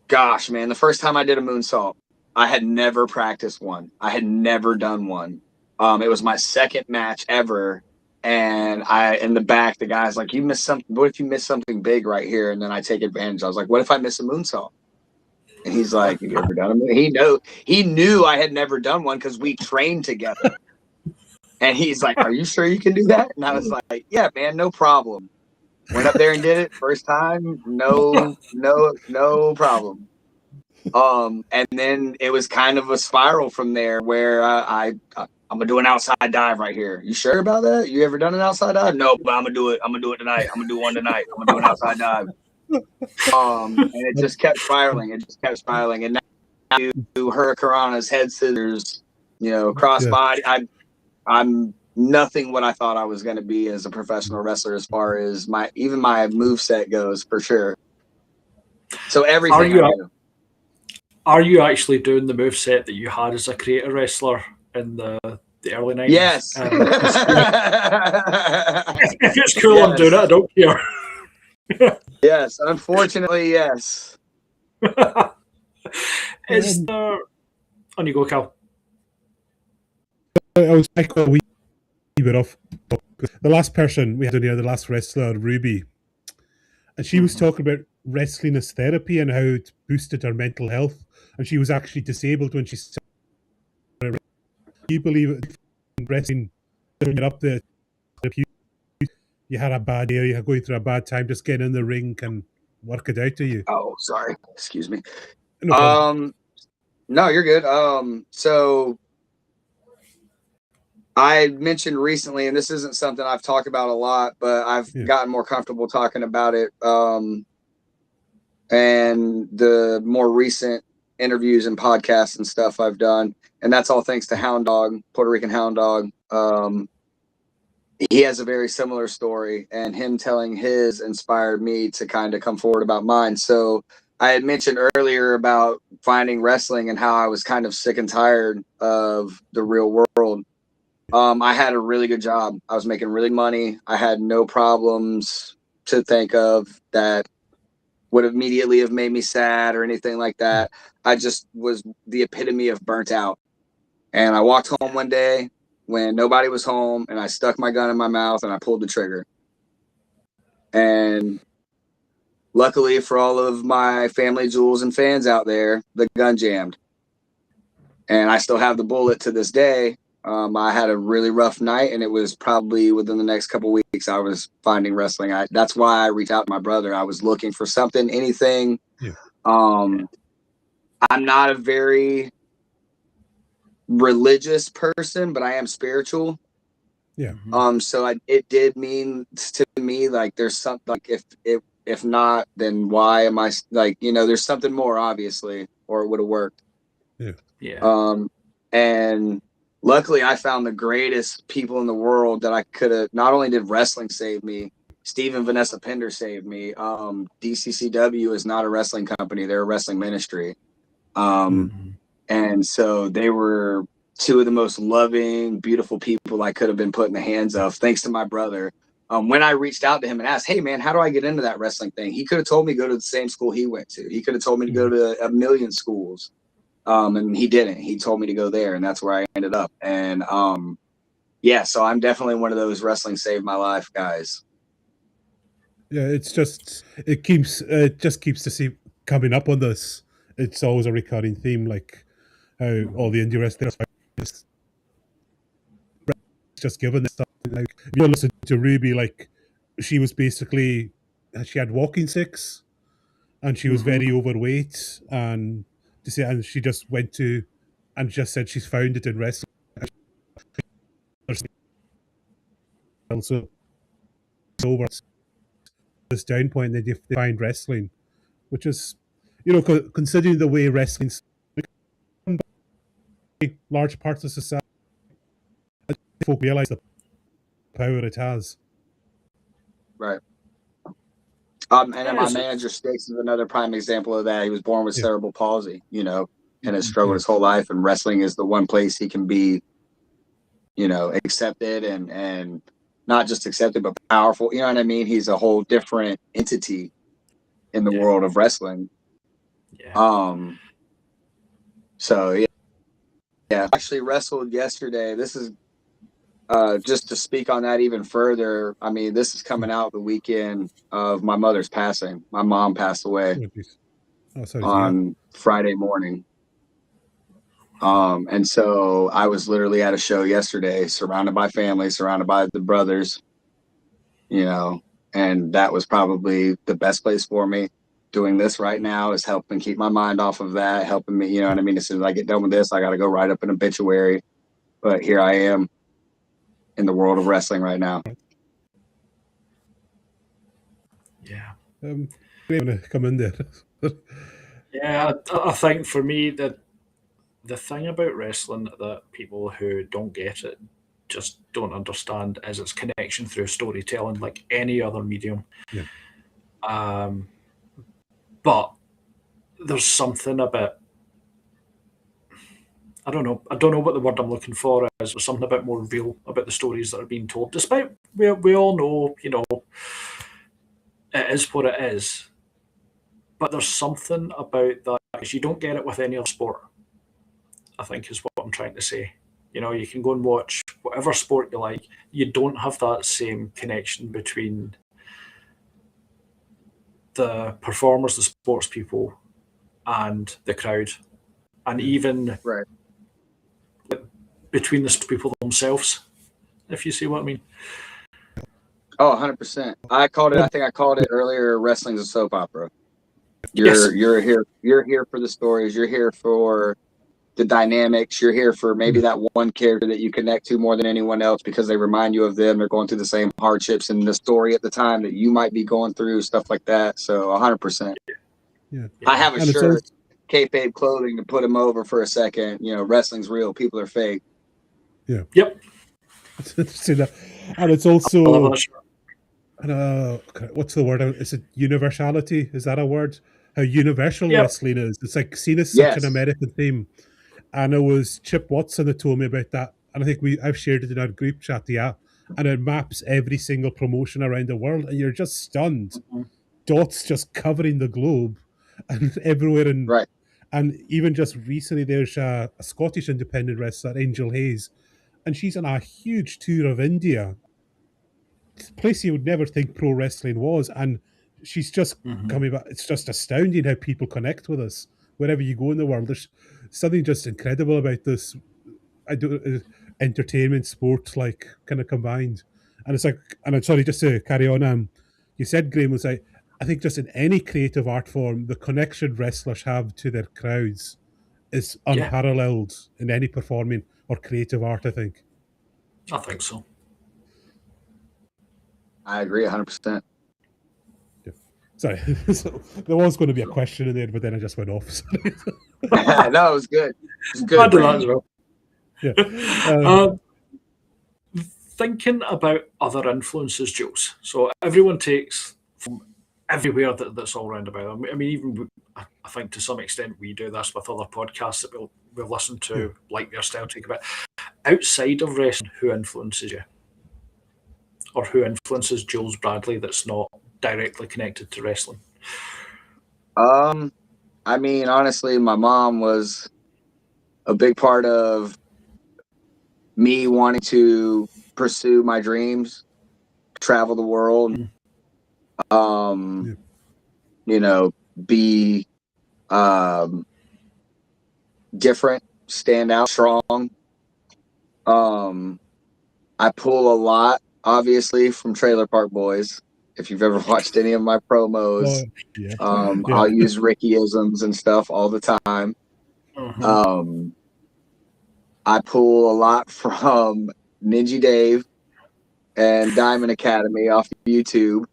gosh, man, the first time I did a moonsault, I had never practiced one. I had never done one. It was my second match ever. And in the back, the guy's like, you missed something. What if you miss something big right here? And then I take advantage. I was like, what if I miss a moonsault? And he's like, have you ever done a moonsault? He knew I had never done one because we trained together. And he's like, are you sure you can do that? And I was like, yeah, man, no problem. Went up there and did it first time. No problem. And then it was kind of a spiral from there where I'm gonna do an outside dive right here. You sure about that? You ever done an outside dive? No, but I'm gonna do it. I'm gonna do it tonight. I'm gonna do one tonight. I'm gonna do an outside dive. And it just kept spiraling. And now you do Hurricanrana's head scissors, crossbody. I'm nothing what I thought I was going to be as a professional wrestler as far as my move set goes, for sure. So everything Are you actually doing the move set that you had as a creator wrestler in the early 90s? Yes. If it's cool, yes. I'm doing it. I don't care. Yes, unfortunately, yes. Is there... On you go, Cal. I was like a wee bit off. The last person we had on here, the last wrestler, Ruby, and she was talking about wrestling as therapy and how it boosted her mental health. And she was actually disabled when she started. Do you believe it? Wrestling, get up there, you had a bad day, you're going through a bad time, just get in the ring and work it out to you. Oh, sorry. Excuse me. No, you're good. So I mentioned recently, and this isn't something I've talked about a lot, but I've gotten more comfortable talking about it. And the more recent interviews and podcasts and stuff I've done, and that's all thanks to Hound Dog, Puerto Rican Hound Dog. He has a very similar story, and him telling his inspired me to kind of come forward about mine. So I had mentioned earlier about finding wrestling and how I was kind of sick and tired of the real world. I had a really good job. I was making really money. I had no problems to think of that would immediately have made me sad or anything like that. I just was the epitome of burnt out. And I walked home one day when nobody was home, and I stuck my gun in my mouth and I pulled the trigger. And luckily for all of my family jewels and fans out there, the gun jammed. And I still have the bullet to this day. I had a really rough night, and it was probably within the next couple of weeks I was finding wrestling. That's why I reached out to my brother. I was looking for something, anything. Yeah. I'm not a very religious person, but I am spiritual. Yeah. So it did mean to me, like, there's something, like, if not, then why am I, like, there's something more, obviously, or it would have worked. Yeah. And luckily I found the greatest people in the world that I could have. Not only did wrestling save me, Steve and Vanessa Pender saved me. DCCW is not a wrestling company. They're a wrestling ministry. And so they were two of the most loving, beautiful people I could have been put in the hands of, thanks to my brother. When I reached out to him and asked, hey, man, how do I get into that wrestling thing? He could have told me to go to the same school he went to. He could have told me to go to a million schools. And he didn't. He told me to go there, and that's where I ended up. And so I'm definitely one of those wrestling saved my life guys. Yeah, it just keeps to see coming up on this. It's always a recurring theme, like how all the indie wrestlers just given this stuff. Like, if you listen to Ruby, like, she was basically, she had walking sticks, and she was very overweight, and she just went to and just said she's found it in wrestling. Also, over this down point, they find wrestling, which is, considering the way wrestling's large parts of society, folk realize the power it has. Right. And then my manager Sticks is another prime example of that. He was born with cerebral palsy, and has struggled his whole life, and wrestling is the one place he can be, accepted and not just accepted, but powerful. You know what I mean? He's a whole different entity in the world of wrestling. Yeah. So I actually wrestled yesterday. This is just to speak on that even further. I mean, this is coming out the weekend of my mother's passing. My mom passed away on Friday morning. And so I was literally at a show yesterday, surrounded by family, surrounded by the brothers, And that was probably the best place for me. Doing this right now is helping keep my mind off of that, helping me, you know what I mean? As soon as I get done with this, I got to go write up an obituary. But here I am in the world of wrestling right now. Yeah. I'm going to come in there. Yeah, I think for me that the thing about wrestling that people who don't get it just don't understand is its connection through storytelling, like any other medium. Yeah. But there's something about, I don't know what the word I'm looking for is. There's something a bit more real about the stories that are being told, despite we all know, it is what it is. But there's something about that, because you don't get it with any other sport, I think is what I'm trying to say. You can go and watch whatever sport you like. You don't have that same connection between the performers, the sports people, and the crowd. And even between the people themselves, if you see what I mean. Oh, 100%. I think I called it earlier, wrestling's a soap opera. You're here for the stories. You're here for the dynamics. You're here for maybe that one character that you connect to more than anyone else because they remind you of them. They're going through the same hardships in the story at the time that you might be going through, stuff like that. So 100%. Yeah. I have a shirt, kayfabe clothing, to put them over for a second. Wrestling's real. People are fake. Yeah. Yep. And it's also, what's the word? Is it universality? Is that a word? How universal wrestling is. It's like seen as such an American theme. And it was Chip Watson that told me about that. And I think I've shared it in our group chat, and it maps every single promotion around the world, and you're just stunned. Mm-hmm. Dots just covering the globe and everywhere. And even just recently, there's a Scottish independent wrestler, Angel Hayes, and she's on a huge tour of India, place you would never think pro wrestling was, and she's just coming back. It's just astounding how people connect with us wherever you go in the world. There's something just incredible about this. Entertainment, sports, like kind of combined, and it's like. And I'm sorry, just to carry on. You said, Graham, was I think just in any creative art form, the connection wrestlers have to their crowds is unparalleled in any performing or creative art. I think so. I agree 100%. Yeah. Sorry, so there was going to be a question in there, but then I just went off. No, it was good. It was good. I do that as well. Yeah. Thinking about other influences, Jules. So everyone takes from everywhere that's all around about them. I mean, even I think to some extent we do this with other podcasts that we'll listen to, like your style, take about. Outside of wrestling, who influences you? Or who influences Julez Bradley that's not directly connected to wrestling? I mean, honestly, my mom was a big part of me wanting to pursue my dreams, travel the world, be different, stand out, strong. I pull a lot, obviously, from Trailer Park Boys. If you've ever watched any of my promos, I'll use Ricky-isms and stuff all the time. I pull a lot from Ninja Dave and Diamond Academy off YouTube.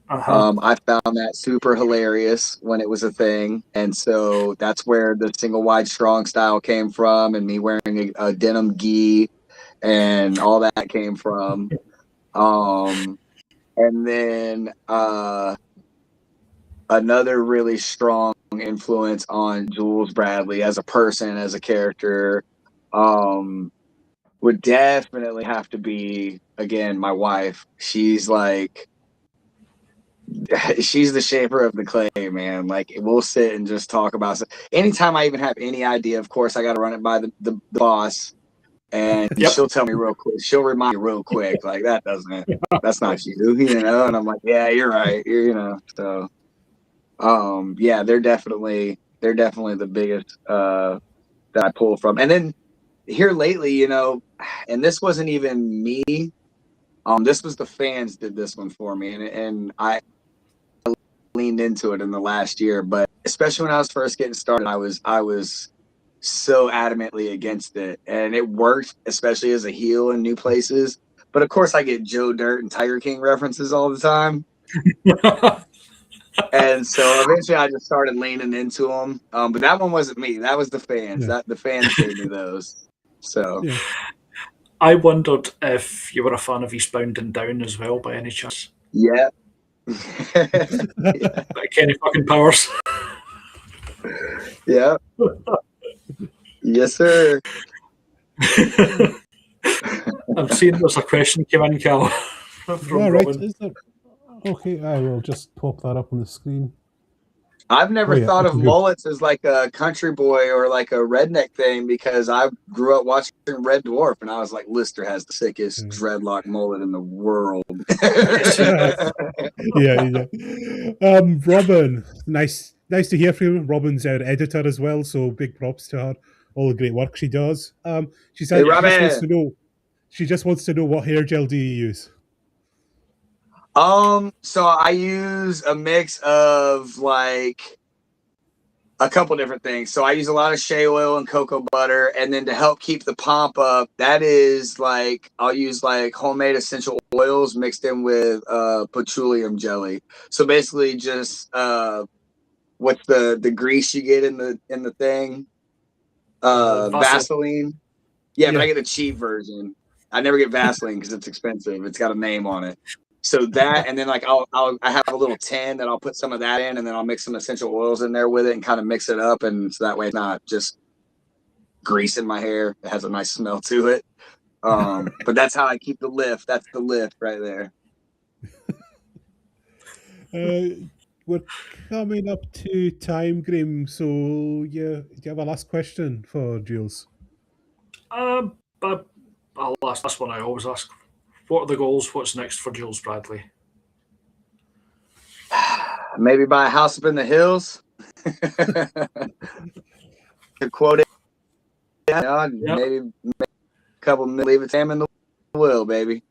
I found that super hilarious when it was a thing. And so that's where the single wide strong style came from, and me wearing a denim gi and all that came from. And then another really strong influence on Julez Bradley as a person, as a character, would definitely have to be, again, my wife. She's like, she's the shaper of the clay, man. Like, we'll sit and just talk about stuff. Anytime I even have any idea, of course, I got to run it by the boss, and she'll tell me real quick. She'll remind me real quick, like, that's not you, And I'm like, yeah, you're right. So, yeah, they're definitely the biggest that I pull from. And then here lately, and this wasn't even me This was the fans did this one for me, and I leaned into it in the last year. But especially when I was first getting started, I was so adamantly against it, and it worked, especially as a heel in new places. But of course, I get Joe Dirt and Tiger King references all the time. And so eventually I just started leaning into them. But that one wasn't me. That was the fans. Yeah. The fans gave me those. So Yeah. I wondered if you were a fan of Eastbound and Down as well, by any chance. yeah. Like Kenny fucking Powers. Yeah. Yes, sir. I'm seeing there's a question came in, Cal. From All right. Robin. Is there... Okay, I will just pop that up on the screen. I've never yeah, thought of okay, good. mullets as like a country boy or like a redneck thing, because I grew up watching Red Dwarf, and I was like, Lister has the sickest dreadlock mullet in the world. Yeah. Robin, nice to hear from you. Robin's our editor as well, so big props to her. All the great work she does. She said she just wants to know what hair gel do you use? So I use a mix of like a couple different things. So I use a lot of shea oil and cocoa butter, and then to help keep the pomp up, that is like I'll use like homemade essential oils mixed in with petroleum jelly. So basically just what's the grease you get in the thing? Vaseline. Yeah, but I get the cheap version. I never get Vaseline because it's expensive. It's got a name on it. So that, and then like I have a little tin that I'll put some of that in, and then I'll mix some essential oils in there with it and kind of mix it up, and so that way it's not just grease in my hair. It has a nice smell to it. But that's how I keep the lift. That's the lift right there. We're coming up to time, Grim. So do you have a last question for Jules? But I'll ask this one I always ask. What are the goals? What's next for Julez Bradley? Maybe buy a house up in the hills. To quote it, maybe a couple leave it Sam in the will, baby.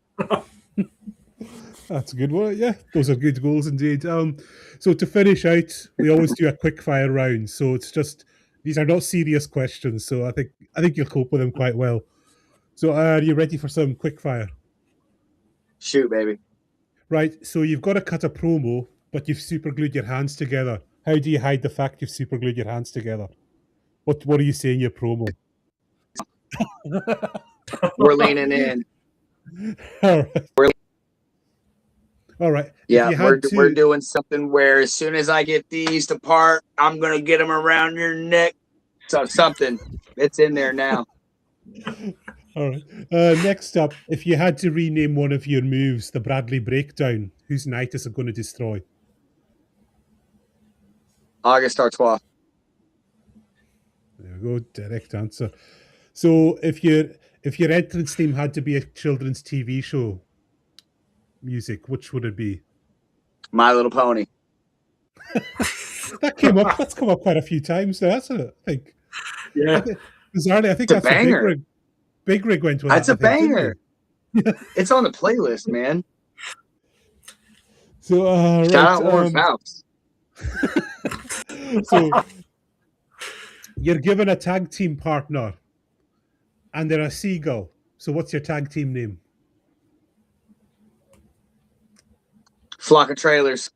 That's a good one. Yeah, those are good goals indeed. So to finish out, we always do a quick fire round. So it's just these are not serious questions. So I think you'll cope with them quite well. So are you ready for some quick fire? Shoot, baby. Right. So you've got to cut a promo, but you've superglued your hands together. How do you hide the fact you've superglued your hands together? What are you saying in your promo? We're leaning in. All right. Yeah, we're doing something where as soon as I get these to part, I'm gonna get them around your neck. So something, it's in there now. All right. Next up, if you had to rename one of your moves, the Bradley Breakdown, whose night is it going to destroy? August Artois. There you go, direct answer. So if your entrance theme had to be a children's TV show music, which would it be? My Little Pony. That's come up quite a few times. So that's I think. Yeah. Bizarrely, I think that's a banger. Big Rig went with that. That's a banger. It's on the playlist, man. So shout out Warren Phelps. So you're given a tag team partner, and they're a seagull. So what's your tag team name? Flock of Trailers.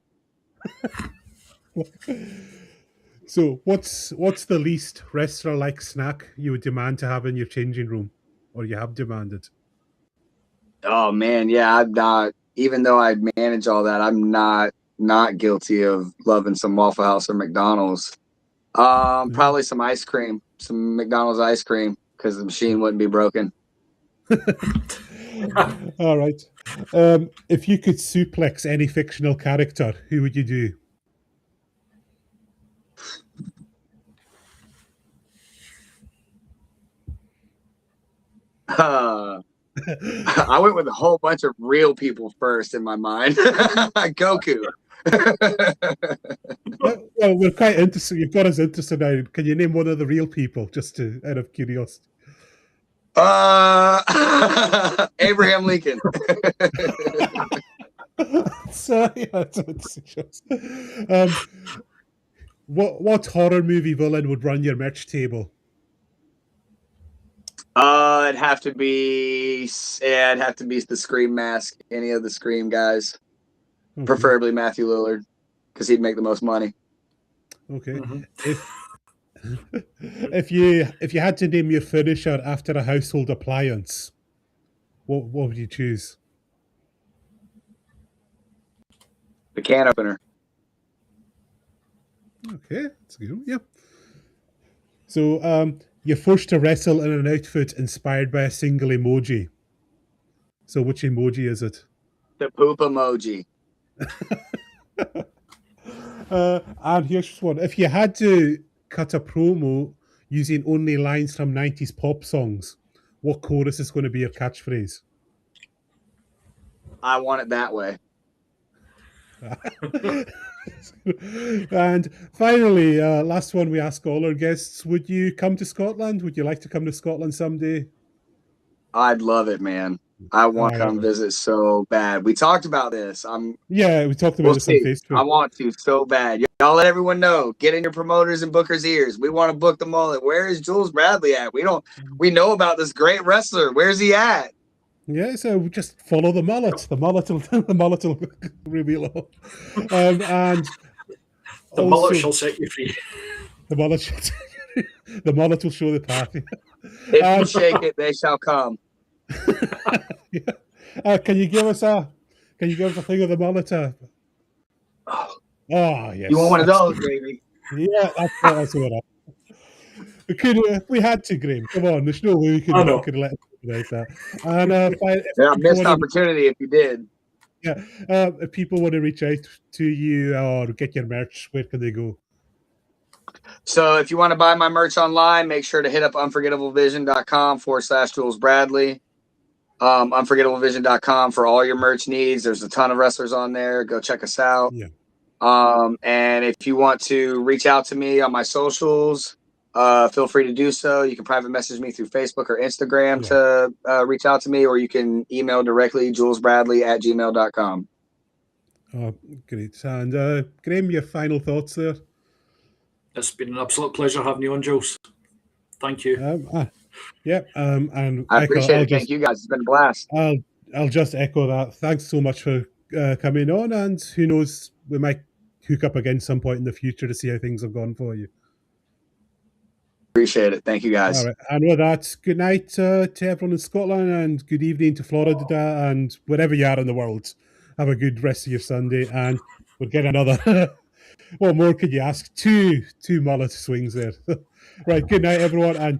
So what's the least wrestler-like snack you would demand to have in your changing room, or you have demanded? Oh man, yeah, I'm not. Even though I manage all that, I'm not guilty of loving some Waffle House or McDonald's. Probably some ice cream, some McDonald's ice cream, because the machine wouldn't be broken. All right. If you could suplex any fictional character, who would you do? I went with a whole bunch of real people first in my mind. Goku. Well, we're quite interested. You've got us interested now. Can you name one of the real people, just out of curiosity? Abraham Lincoln. So, yeah, that's what it shows. What horror movie villain would run your merch table? It'd have to be the Scream mask. Any of the Scream guys, Okay. preferably Matthew Lillard, because he'd make the most money. Okay. Mhm. If you had to name your finisher after a household appliance, what would you choose? The can opener. Okay, that's a good one. Yeah. So you're forced to wrestle in an outfit inspired by a single emoji. So which emoji is it? The poop emoji. And here's one. If you had to cut a promo using only lines from 90s pop songs, what chorus is going to be your catchphrase? I want it that way. And finally, last one we ask all our guests, would you come to Scotland? Would you like to come to Scotland someday? I'd love it, man. I want to Oh, come yeah. visit so bad. We talked about this. Yeah, we talked about We'll this on see. Facebook. I want to so bad. Y'all let everyone know. Get in your promoters and bookers' ears. We want to book the mullet. Where is Julez Bradley at? We know about this great wrestler. Where's he at? Yeah, so just follow the mullet. The mullet will reveal all. And The also, mullet shall set you free. the mullet will show the path. If you shake it, they shall come. Yeah. Can you give us a thing of the mullet? Oh, yes. you want one of those, baby? Yeah, that's what we had to, Graham. Come on, there's no way we could let it like that. And Yeah, missed opportunity if you did. Yeah, if people want to reach out to you or get your merch, where can they go? So if you want to buy my merch online, make sure to hit up unforgettablevision.com/Julez Bradley. Unforgettablevision.com for all your merch needs. There's a ton of wrestlers on there. Go check us out. Yeah. And if you want to reach out to me on my socials, feel free to do so. You can private message me through Facebook or Instagram to reach out to me, or you can email directly julesbradley@gmail.com. Oh, great. And Graham, your final thoughts there? It's been an absolute pleasure having you on, Jules. Thank you. And I appreciate it. Thank you guys. It's been a blast. I'll just echo that. Thanks so much for coming on, and who knows, we might hook up again some point in the future to see how things have gone for you. Appreciate it. Thank you, guys. All right. And with that, good night to everyone in Scotland, and good evening to Florida, and wherever you are in the world. Have a good rest of your Sunday, and we'll get another. What more could you ask? Two mullet swings there. Right. Good night, everyone, and